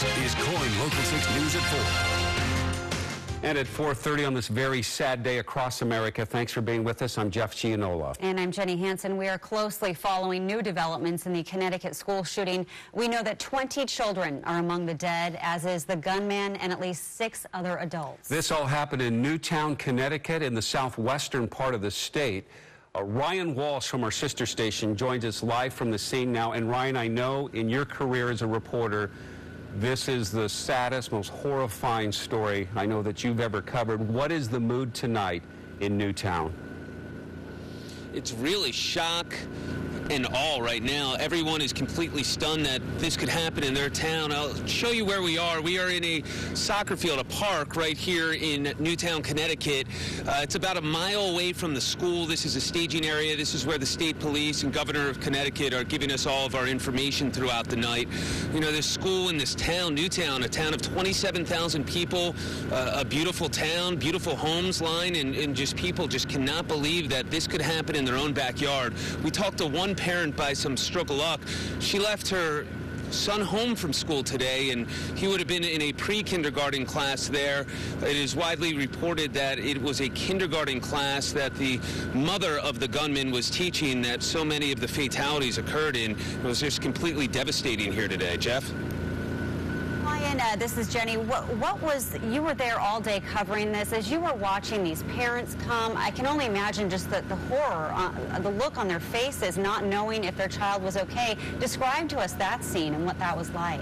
This is KOIN Local 6 News at 4. And at 4:30 on this very sad day across America, thanks for being with us. I'm Jeff Gianola. And I'm Jenny Hansen. We are closely following new developments in the Connecticut school shooting. We know that 20 children are among the dead, as is the gunman and at least 6 other adults. This all happened in Newtown, Connecticut, in the southwestern part of the state. Ryan Walsh from our sister station joins us live from the scene now. And Ryan, I know in your career as a reporter, this is the saddest, most horrifying story I know that you've ever covered. What is the mood tonight in Newtown? It's really shock and awe right now. Everyone is completely stunned that this could happen in their town. I'll show you where we are. We are in a soccer field, a park right here in Newtown, Connecticut. It's about a mile away from the school. This is a staging area. This is where the state police and governor of Connecticut are giving us all of our information throughout the night. You know, this school in this town, Newtown, a town of 27,000 people, a beautiful town, beautiful homes line, and just people just cannot believe that this could happen in their own backyard. We talked to one parent by some stroke of luck. She left her son home from school today, and he would have been in a pre-kindergarten class there. It is widely reported that it was a kindergarten class that the mother of the gunman was teaching, that so many of the fatalities occurred in. It was just completely devastating here today. Jeff? Ryan, this is Jenny. You were there all day covering this. As you were watching these parents come, I can only imagine just the horror, the look on their faces, not knowing if their child was okay. Describe to us that scene and what that was like.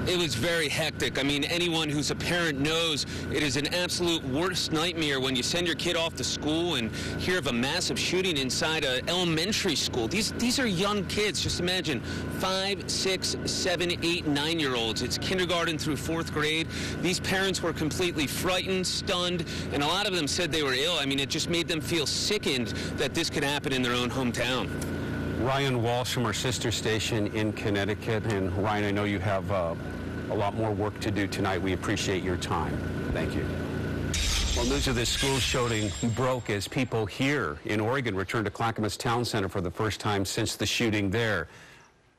It was very hectic. I mean, anyone who's a parent knows it is an absolute worst nightmare when you send your kid off to school and hear of a massive shooting inside an elementary school. These are young kids. Just imagine 5, 6, 7, 8, 9-year-olds. It's kindergarten through 4th grade. These parents were completely frightened, stunned, and a lot of them said they were ill. I mean, it just made them feel sickened that this could happen in their own hometown. Ryan Walsh from our sister station in Connecticut. And Ryan, I know you have a lot more work to do tonight. We appreciate your time. Thank you. Well, news of this school shooting broke as people here in Oregon returned to Clackamas Town Center for the first time since the shooting there.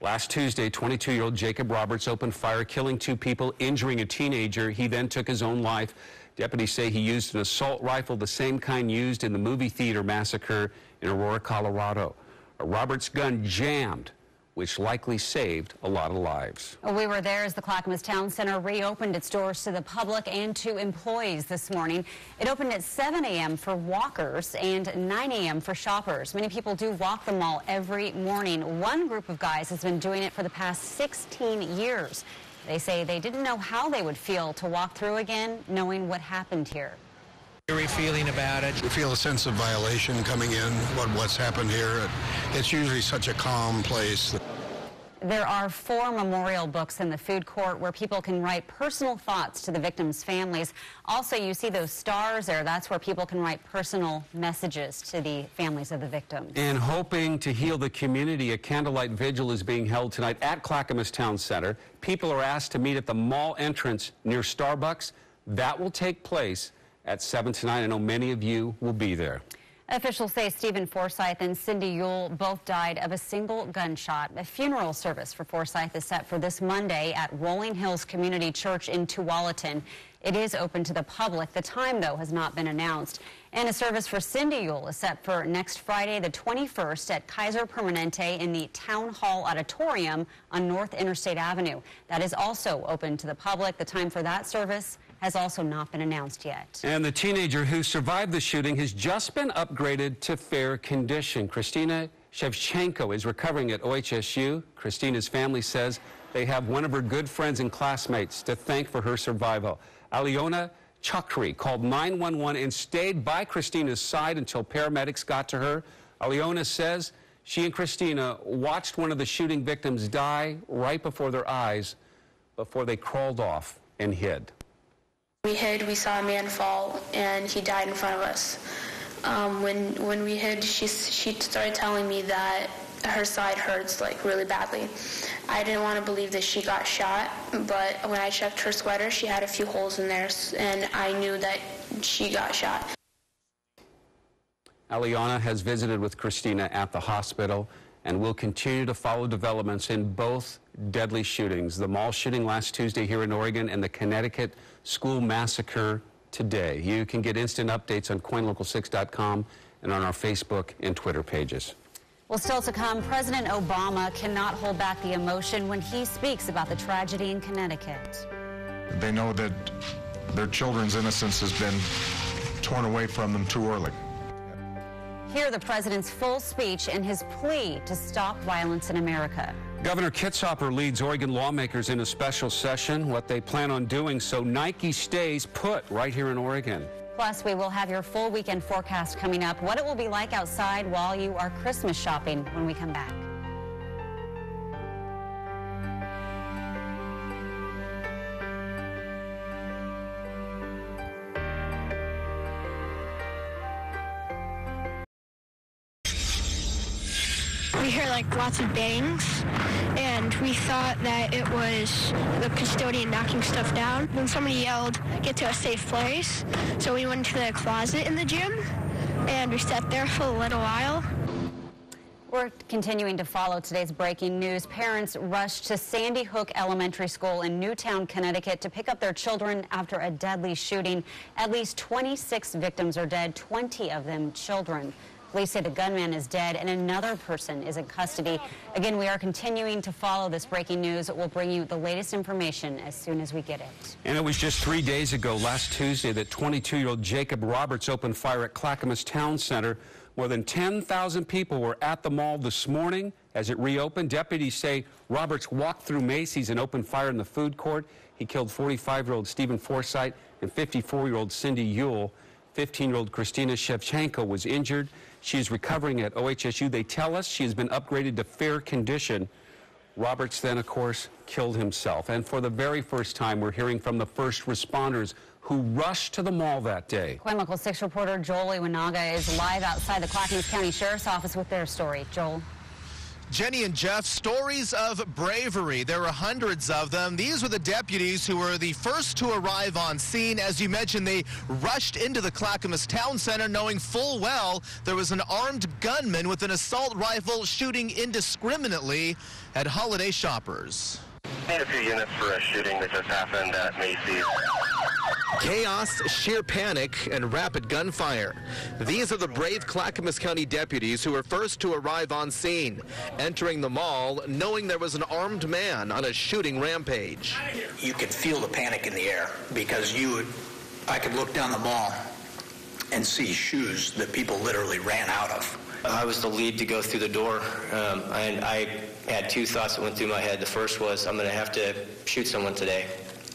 Last Tuesday, 22-year-old Jacob Roberts opened fire, killing 2 people, injuring a teenager. He then took his own life. Deputies say he used an assault rifle, the same kind used in the movie theater massacre in Aurora, Colorado. Roberts' gun jammed, which likely saved a lot of lives. We were there as the Clackamas Town Center reopened its doors to the public and to employees this morning. It opened at 7 a.m. for walkers and 9 a.m. for shoppers. Many people do walk the mall every morning. One group of guys has been doing it for the past 16 years. They say they didn't know how they would feel to walk through again, knowing what happened here. Eerie feeling about it. You feel a sense of violation coming in, what's happened here. It's usually such a calm place. There are 4 memorial books in the food court where people can write personal thoughts to the victims' families. Also, you see those stars there. That's where people can write personal messages to the families of the victims. And hoping to heal the community, a candlelight vigil is being held tonight at Clackamas Town Center. People are asked to meet at the mall entrance near Starbucks. That will take place at 7 tonight. I know many of you will be there. Officials say Stephen Forsyth and Cindy Yule both died of a single gunshot. A funeral service for Forsyth is set for this Monday at Rolling Hills Community Church in Tualatin. It is open to the public. The time, though, has not been announced. And a service for Cindy Yule is set for next Friday, the 21st, at Kaiser Permanente in the Town Hall Auditorium on North Interstate Avenue. That is also open to the public. The time for that service has also not been announced yet. And the teenager who survived the shooting has just been upgraded to fair condition. Christina Shevchenko is recovering at OHSU. Christina's family says they have one of her good friends and classmates to thank for her survival. Aliona Chakri called 911 and stayed by Christina's side until paramedics got to her. Aliona says she and Christina watched one of the shooting victims die right before their eyes before they crawled off and hid. We hid, we saw a man fall, and he died in front of us. When we hid, she started telling me that her side hurts, like, really badly. I didn't want to believe that she got shot, but when I checked her sweater, she had a few holes in there, and I knew that she got shot. Aliana has visited with Christina at the hospital, and we'll continue to follow developments in both deadly shootings, the mall shooting last Tuesday here in Oregon and the Connecticut school massacre today. You can get instant updates on coinlocal6.com and on our Facebook and Twitter pages. Well, still to come, President Obama cannot hold back the emotion when he speaks about the tragedy in Connecticut. They know that their children's innocence has been torn away from them too early. Hear the president's full speech and his plea to stop violence in America. Governor Kitzhaber leads Oregon lawmakers in a special session, what they plan on doing so Nike stays put right here in Oregon. Plus, we will have your full weekend forecast coming up, what it will be like outside while you are Christmas shopping when we come back. We heard like lots of bangs, and we thought that it was the custodian knocking stuff down. Then somebody yelled, "Get to a safe place." So we went to the closet in the gym, and we sat there for a little while. We're continuing to follow today's breaking news. Parents rushed to Sandy Hook Elementary School in Newtown, Connecticut to pick up their children after a deadly shooting. At least 26 victims are dead, 20 of them children. Police say the gunman is dead and another person is in custody. Again, we are continuing to follow this breaking news. We'll bring you the latest information as soon as we get it. And it was just 3 days ago, last Tuesday, that 22-year-old Jacob Roberts opened fire at Clackamas Town Center. More than 10,000 people were at the mall this morning as it reopened. Deputies say Roberts walked through Macy's and opened fire in the food court. He killed 45-year-old Stephen Forsythe and 54-year-old Cindy Yule. 15-year-old Christina Shevchenko was injured. She is recovering at OHSU. They tell us she has been upgraded to fair condition. Roberts then, of course, killed himself. And for the very first time, we're hearing from the first responders who rushed to the mall that day. KOIN Local 6 reporter Joel Iwanaga is live outside the Clackamas County Sheriff's Office with their story. Joel. Jenny and Jeff, stories of bravery. There were hundreds of them. These were the deputies who were the first to arrive on scene. As you mentioned, they rushed into the Clackamas Town Center knowing full well there was an armed gunman with an assault rifle shooting indiscriminately at holiday shoppers. Need a few units for a shooting that just happened at Macy's. Chaos, sheer panic, and rapid gunfire. These are the brave Clackamas County deputies who were first to arrive on scene, entering the mall knowing there was an armed man on a shooting rampage. You could feel the panic in the air because I could look down the mall and see shoes that people literally ran out of. I was the lead to go through the door, and I had two thoughts that went through my head. The first was, I'm going to have to shoot someone today.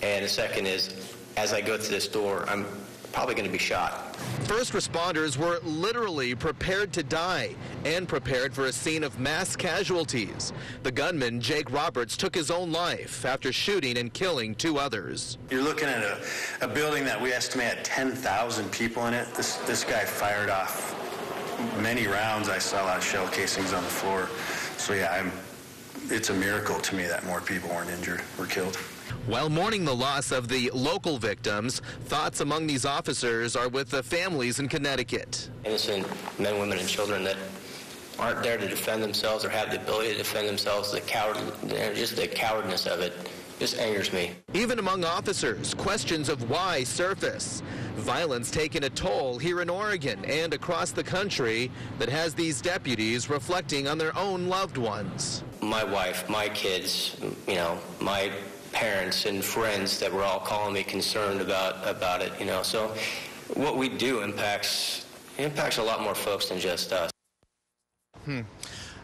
And the second is, as I go through this door, I'm probably going to be shot. First responders were literally prepared to die and prepared for a scene of mass casualties. The gunman, Jake Roberts, took his own life after shooting and killing 2 others. You're looking at a building that we estimate had 10,000 people in it. This guy fired off many rounds. I saw a lot of shell casings on the floor. So yeah, it's a miracle to me that more people weren't injured or killed. While mourning the loss of the local victims, thoughts among these officers are with the families in Connecticut. Innocent men, women, and children that aren't there to defend themselves or have the ability to defend themselves, just the cowardness of it just angers me. Even among officers, questions of why surface. Violence taking a toll here in Oregon and across the country that has these deputies reflecting on their own loved ones. My wife, my kids, my parents and friends that were all calling me concerned about it, So what we do impacts a lot more folks than just us.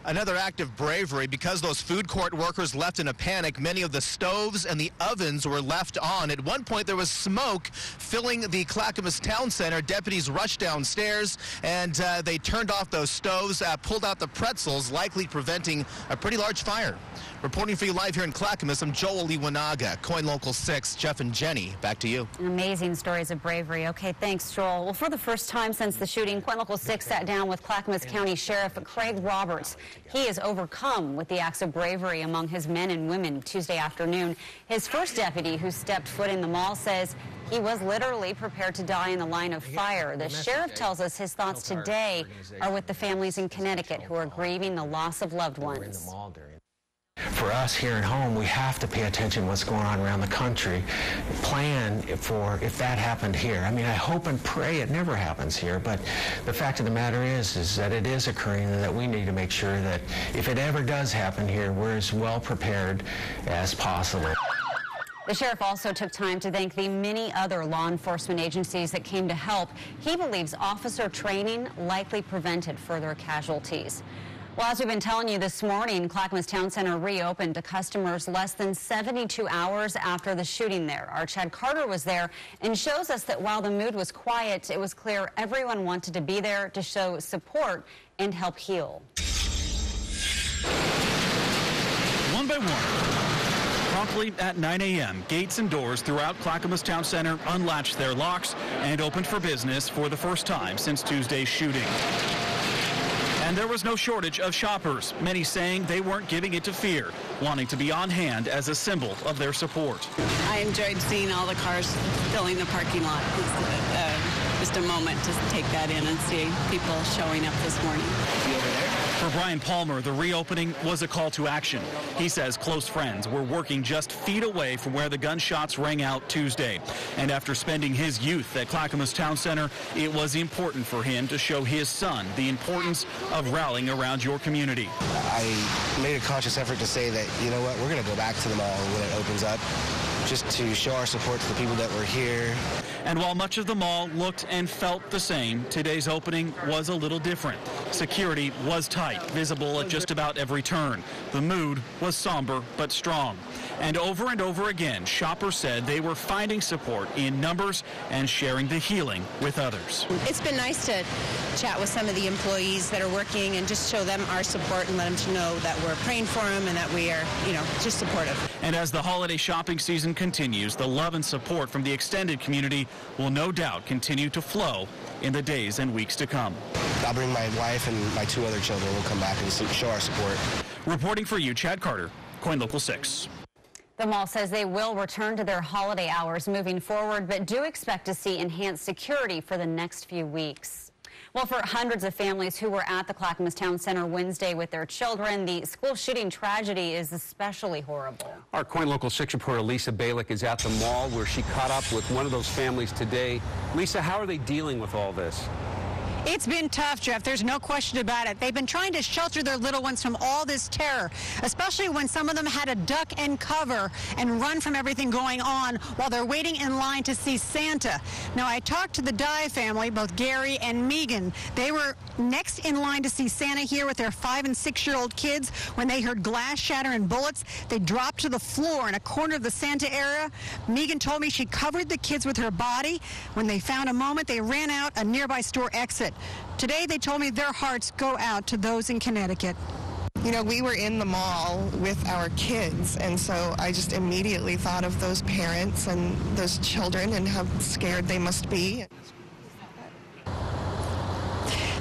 Another act of bravery, because those food court workers left in a panic, many of the stoves and the ovens were left on. At one point, there was smoke filling the Clackamas Town Center. Deputies rushed downstairs, and they turned off those stoves, pulled out the pretzels, likely preventing a pretty large fire. Reporting for you live here in Clackamas, I'm Joel Iwanaga. KOIN Local 6, Jeff and Jenny, back to you. Amazing stories of bravery. Okay, thanks, Joel. Well, for the first time since the shooting, KOIN Local 6 sat down with Clackamas County Sheriff Craig Roberts. He is overcome with the acts of bravery among his men and women Tuesday afternoon. His first deputy who stepped foot in the mall says he was literally prepared to die in the line of fire. The sheriff tells us his thoughts today are with the families in Connecticut who are grieving the loss of loved ones. For us here at home, we have to pay attention to what's going on around the country. Plan for if that happened here. I mean, I hope and pray it never happens here, but the fact of the matter is that it is occurring and that we need to make sure that if it ever does happen here, we're as well prepared as possible. The sheriff also took time to thank the many other law enforcement agencies that came to help. He believes officer training likely prevented further casualties. Well, as we've been telling you this morning, Clackamas Town Center reopened to customers less than 72 hours after the shooting there. Our Chad Carter was there and shows us that while the mood was quiet, it was clear everyone wanted to be there to show support and help heal. One by one. Promptly at 9 a.m., gates and doors throughout Clackamas Town Center unlatched their locks and opened for business for the first time since Tuesday's shooting. And there was no shortage of shoppers, many saying they weren't giving it to fear, wanting to be on hand as a symbol of their support. I enjoyed seeing all the cars filling the parking lot. It's just a moment to take that in and see people showing up this morning. For Brian Palmer, the reopening was a call to action. He says close friends were working just feet away from where the gunshots rang out Tuesday. And after spending his youth at Clackamas Town Center, it was important for him to show his son the importance of rallying around your community. I made a conscious effort to say that, you know what, we're going to go back to the mall when it opens up, just to show our support to the people that were here. And while much of the mall looked and felt the same, today's opening was a little different. Security was tight, visible at just about every turn. The mood was somber but strong. And over again, shoppers said they were finding support in numbers and sharing the healing with others. It's been nice to chat with some of the employees that are working and just show them our support and let them know that we're praying for them and that we are, just supportive. And as the holiday shopping season continues, the love and support from the extended community will no doubt continue to flow in the days and weeks to come. I'll bring my wife and my 2 other children. We'll come back and show our support. Reporting for you, Chad Carter, KOIN Local 6. The mall says they will return to their holiday hours moving forward, but do expect to see enhanced security for the next few weeks. Well, for hundreds of families who were at the Clackamas Town Center Wednesday with their children, the school shooting tragedy is especially horrible. Our KOIN Local 6 reporter Lisa Balick is at the mall where she caught up with one of those families today. Lisa, how are they dealing with all this? It's been tough, Jeff. There's no question about it. They've been trying to shelter their little ones from all this terror, especially when some of them had to duck and cover and run from everything going on while they're waiting in line to see Santa. Now, I talked to the Dye family, both Gary and Megan. They were next in line to see Santa here with their 5- and 6-year-old kids. When they heard glass shatter and bullets, they dropped to the floor in a corner of the Santa area. Megan told me she covered the kids with her body. When they found a moment, they ran out a nearby store exit. Today, they told me their hearts go out to those in Connecticut. We were in the mall with our kids, and so I just immediately thought of those parents and those children and how scared they must be.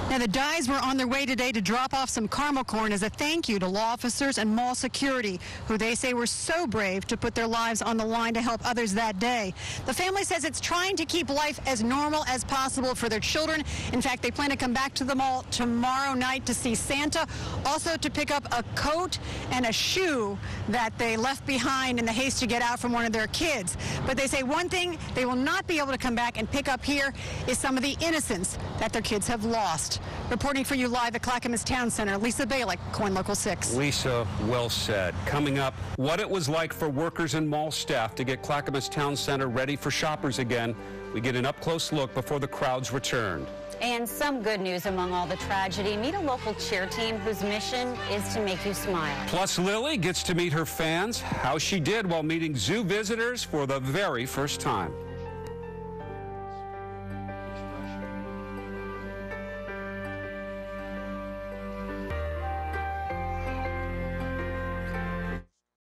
Now, the Dyes were on their way today to drop off some caramel corn as a thank you to law officers and mall security, who they say were so brave to put their lives on the line to help others that day. The family says it's trying to keep life as normal as possible for their children. In fact, they plan to come back to the mall tomorrow night to see Santa, also to pick up a coat and a shoe that they left behind in the haste to get out from one of their kids. But they say one thing they will not be able to come back and pick up here is some of the innocence that their kids have lost. Reporting for you live at Clackamas Town Center, Lisa Balick, KOIN Local 6. Lisa, well said. Coming up, what it was like for workers and mall staff to get Clackamas Town Center ready for shoppers again. We get an up-close look before the crowds returned. And some good news among all the tragedy. Meet a local cheer team whose mission is to make you smile. Plus, Lily gets to meet her fans, how she did while meeting zoo visitors for the very first time.